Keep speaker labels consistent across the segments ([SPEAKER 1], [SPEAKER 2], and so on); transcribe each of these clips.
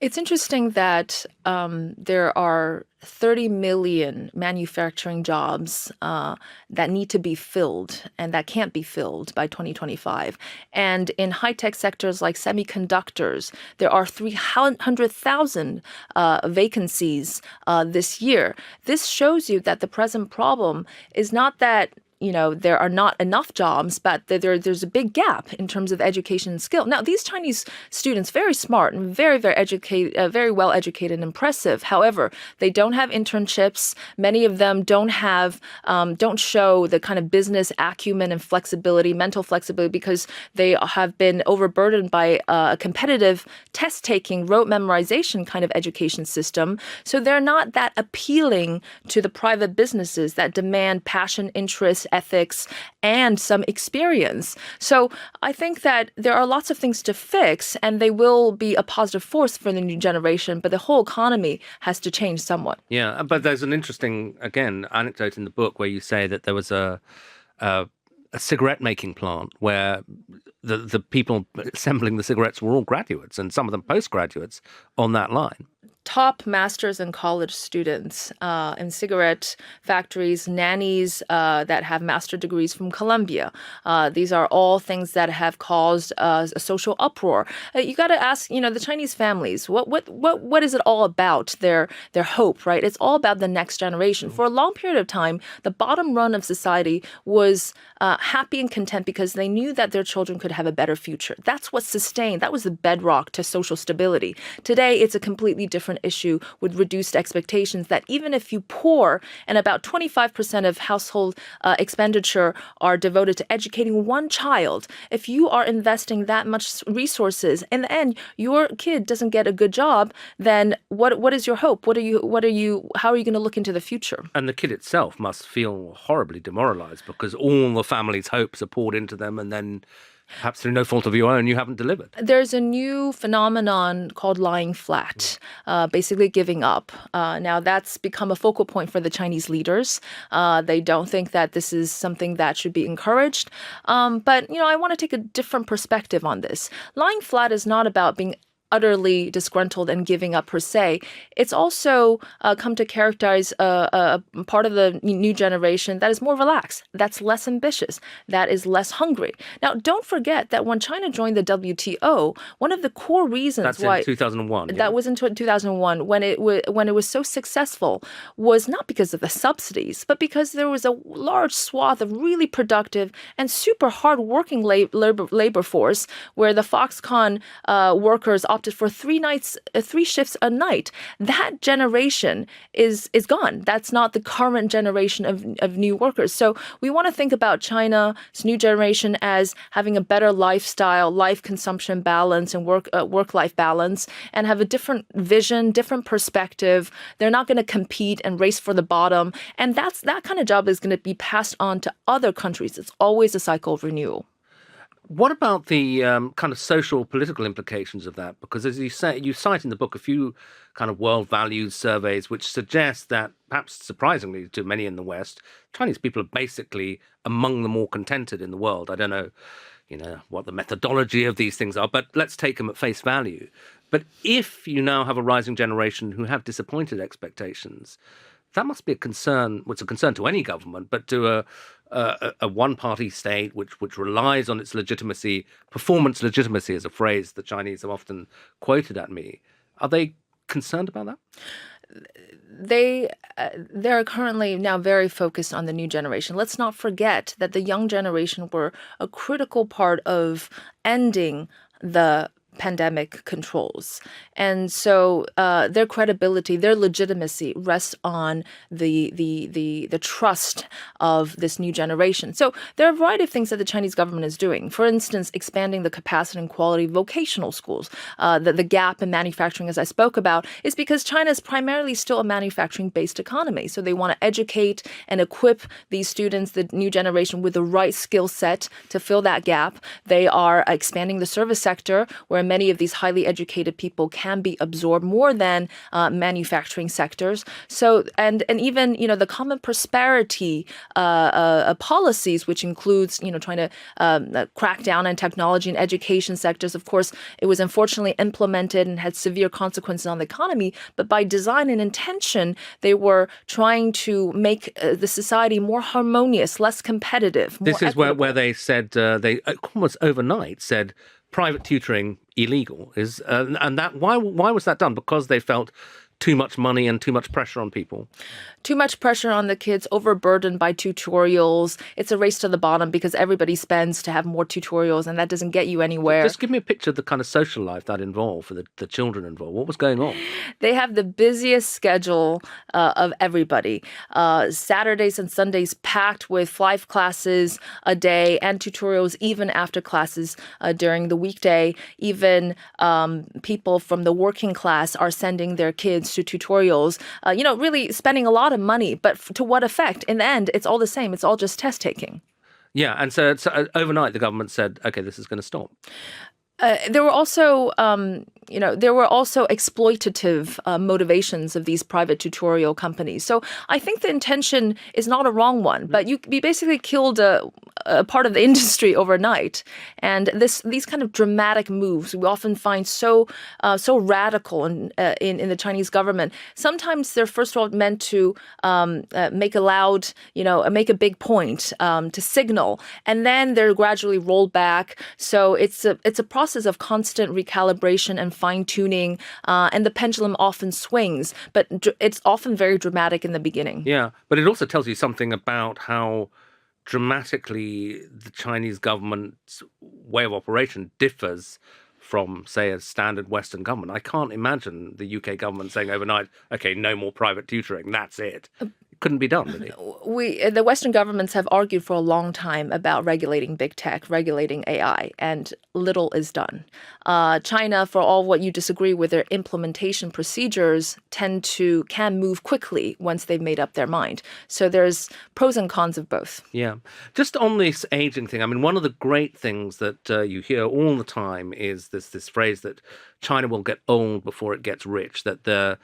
[SPEAKER 1] It's interesting that there are 30 million manufacturing jobs that need to be filled and that can't be filled by 2025. And in high-tech sectors like semiconductors, there are 300,000 vacancies this year. This shows you that the present problem is not that there are not enough jobs, but there's a big gap in terms of education and skill. Now, these Chinese students, very smart and very, very educated, very well educated and impressive. However, they don't have internships. Many of them don't show the kind of business acumen and flexibility, mental flexibility, because they have been overburdened by a competitive test-taking, rote memorization kind of education system. So they're not that appealing to the private businesses that demand passion, interest, ethics, and some experience. So I think that there are lots of things to fix, and they will be a positive force for the new generation, but the whole economy has to change somewhat.
[SPEAKER 2] Yeah, but there's an interesting, again, anecdote in the book where you say that there was a cigarette making plant where the people assembling the cigarettes were all graduates, and some of them postgraduates on that line.
[SPEAKER 1] Top masters and college students in cigarette factories, nannies that have master degrees from Columbia. These are all things that have caused a social uproar. You got to ask, the Chinese families, what is it all about? Their hope, right? It's all about the next generation. For a long period of time, the bottom run of society was happy and content because they knew that their children could have a better future. That's what sustained. That was the bedrock to social stability. Today, it's a completely different issue with reduced expectations that even if you pour and about 25% of household expenditure are devoted to educating one child, if you are investing that much resources, in the end, your kid doesn't get a good job, then what is your hope? How are you going to look into the future?
[SPEAKER 2] And the kid itself must feel horribly demoralized because all the family's hopes are poured into them, and then perhaps through no fault of your own, you haven't delivered.
[SPEAKER 1] There's a new phenomenon called lying flat, basically giving up. Now, that's become a focal point for the Chinese leaders. They don't think that this is something that should be encouraged. But, I want to take a different perspective on this. Lying flat is not about being utterly disgruntled and giving up per se. It's also come to characterize a part of the new generation that is more relaxed, that's less ambitious, that is less hungry. Now, don't forget that when China joined the WTO, one of the core reasons
[SPEAKER 2] why... That's in 2001.
[SPEAKER 1] That was in 2001, when it was so successful, was not because of the subsidies, but because there was a large swath of really productive and super hard-working labor force where the Foxconn workers opted for 3 shifts a night. That generation is gone. That's not the current generation of new workers. So we want to think about China's new generation as having a better lifestyle, life consumption balance, and work-life balance, and have a different vision, different perspective. They're not going to compete and race for the bottom. And that kind of job is going to be passed on to other countries. It's always a cycle of renewal.
[SPEAKER 2] What about the kind of social political implications of that? Because as you say, you cite in the book a few kind of world values surveys which suggest that, perhaps surprisingly to many in the West, Chinese people are basically among the more contented in the world. I don't know, what the methodology of these things are, but let's take them at face value. But if you now have a rising generation who have disappointed expectations, that must be a concern. Well, it's a concern to any government, but to a one-party state which relies on its legitimacy. Performance legitimacy is a phrase the Chinese have often quoted at me. Are they concerned about that?
[SPEAKER 1] They're currently now very focused on the new generation. Let's not forget that the young generation were a critical part of ending the pandemic controls. And so their credibility, their legitimacy rests on the trust of this new generation. So there are a variety of things that the Chinese government is doing. For instance, expanding the capacity and quality of vocational schools. The gap in manufacturing, as I spoke about, is because China is primarily still a manufacturing-based economy. So they want to educate and equip these students, the new generation, with the right skill set to fill that gap. They are expanding the service sector, where many of these highly educated people can be absorbed more than manufacturing sectors. So, and even, the common prosperity policies, which includes, trying to crack down on technology and education sectors. Of course, it was unfortunately implemented and had severe consequences on the economy. But by design and intention, they were trying to make the society more harmonious, less competitive, more
[SPEAKER 2] This is where they said they almost overnight said private tutoring illegal and that why was that done? Because they felt too much money and too much pressure on people.
[SPEAKER 1] Too much pressure on the kids, overburdened by tutorials. It's a race to the bottom because everybody spends to have more tutorials, and that doesn't get you anywhere.
[SPEAKER 2] Just give me a picture of the kind of social life that involved for the children involved. What was going on?
[SPEAKER 1] They have the busiest schedule of everybody. Saturdays and Sundays packed with 5 classes a day and tutorials even after classes during the weekday. Even people from the working class are sending their kids to tutorials, really spending a lot of money. But to what effect? In the end, it's all the same. It's all just test taking.
[SPEAKER 2] Yeah, and so overnight the government said, okay, this is going to stop.
[SPEAKER 1] There were also, exploitative motivations of these private tutorial companies. So I think the intention is not a wrong one, but you basically killed a part of the industry overnight. And these kind of dramatic moves we often find so radical in the Chinese government. Sometimes they're first of all meant to make a big point to signal, and then they're gradually rolled back. So it's a process of constant recalibration and fine-tuning, and the pendulum often swings, but it's often very dramatic in the beginning.
[SPEAKER 2] Yeah, but it also tells you something about how dramatically the Chinese government's way of operation differs from, say, a standard Western government. I can't imagine the UK government saying overnight, okay, no more private tutoring, that's it. Couldn't be done, really.
[SPEAKER 1] The Western governments have argued for a long time about regulating big tech, regulating AI, and little is done. China, for all what you disagree with, their implementation procedures can move quickly once they've made up their mind. So there's pros and cons of both.
[SPEAKER 2] Yeah. Just on this aging thing, I mean, one of the great things that you hear all the time is this phrase that China will get old before it gets rich, that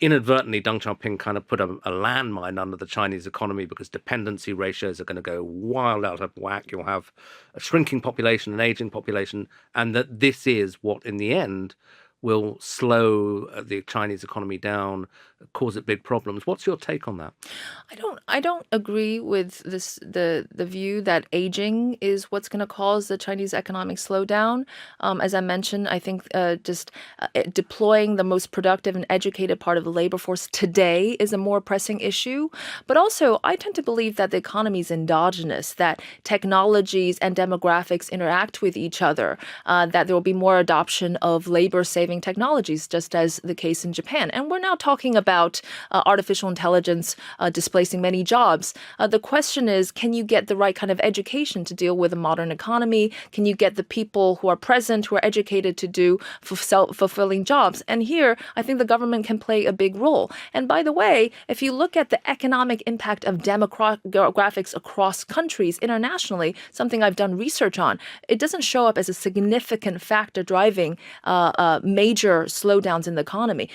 [SPEAKER 2] inadvertently, Deng Xiaoping kind of put a landmine under the Chinese economy because dependency ratios are going to go wild out of whack. You'll have a shrinking population, an aging population, and that this is what, in the end, will slow the Chinese economy down, cause it big problems. What's your take on that?
[SPEAKER 1] I don't agree with the view that aging is what's going to cause the Chinese economic slowdown. As I mentioned, I think deploying the most productive and educated part of the labor force today is a more pressing issue. But also, I tend to believe that the economy is endogenous, that technologies and demographics interact with each other, that there will be more adoption of labor-saving technologies, just as the case in Japan. And we're now talking about artificial intelligence displacing many jobs. The question is, can you get the right kind of education to deal with a modern economy? Can you get the people who are present, who are educated to do fulfilling jobs? And here, I think the government can play a big role. And by the way, if you look at the economic impact of demographics across countries internationally, something I've done research on, it doesn't show up as a significant factor driving major slowdowns in the economy.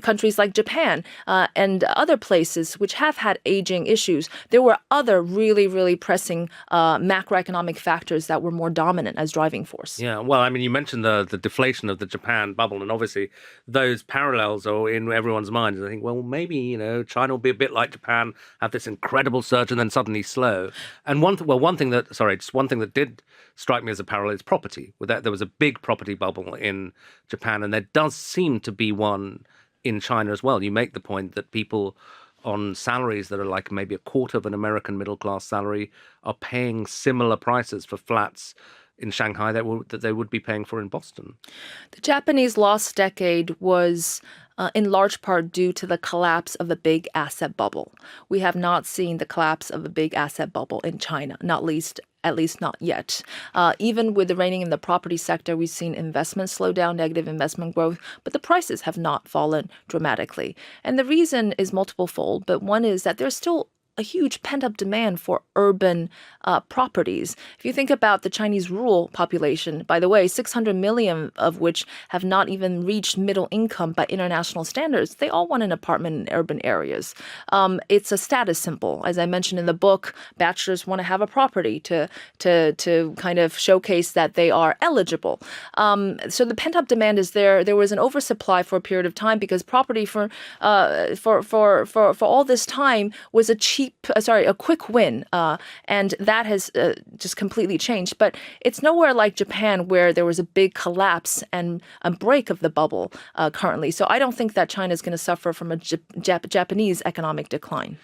[SPEAKER 1] Countries like Japan and other places which have had aging issues, there were other really, really pressing macroeconomic factors that were more dominant as driving force.
[SPEAKER 2] Yeah, well, I mean, you mentioned the deflation of the Japan bubble, and obviously those parallels are in everyone's minds. I think, well, maybe, China will be a bit like Japan, have this incredible surge and then suddenly slow. And one thing that did strike me as a parallel is property. With that, there was a big property bubble in Japan, and there does seem to be one in China as well. You make the point that people on salaries that are like maybe a quarter of an American middle class salary are paying similar prices for flats in Shanghai that they would be paying for in Boston.
[SPEAKER 1] The Japanese lost decade was in large part due to the collapse of a big asset bubble. We have not seen the collapse of a big asset bubble in China, at least not yet. Even with the reining in the property sector, we've seen investment slow down, negative investment growth, but the prices have not fallen dramatically. And the reason is multiple fold, but one is that there's still a huge pent-up demand for urban properties. If you think about the Chinese rural population, by the way, 600 million of which have not even reached middle income by international standards, they all want an apartment in urban areas. It's a status symbol. As I mentioned in the book, bachelors want to have a property to kind of showcase that they are eligible. So the pent-up demand is there. There was an oversupply for a period of time because property for all this time was a quick win, and that has just completely changed. But it's nowhere like Japan, where there was a big collapse and a break of the bubble currently. So I don't think that China is going to suffer from a Japanese economic decline.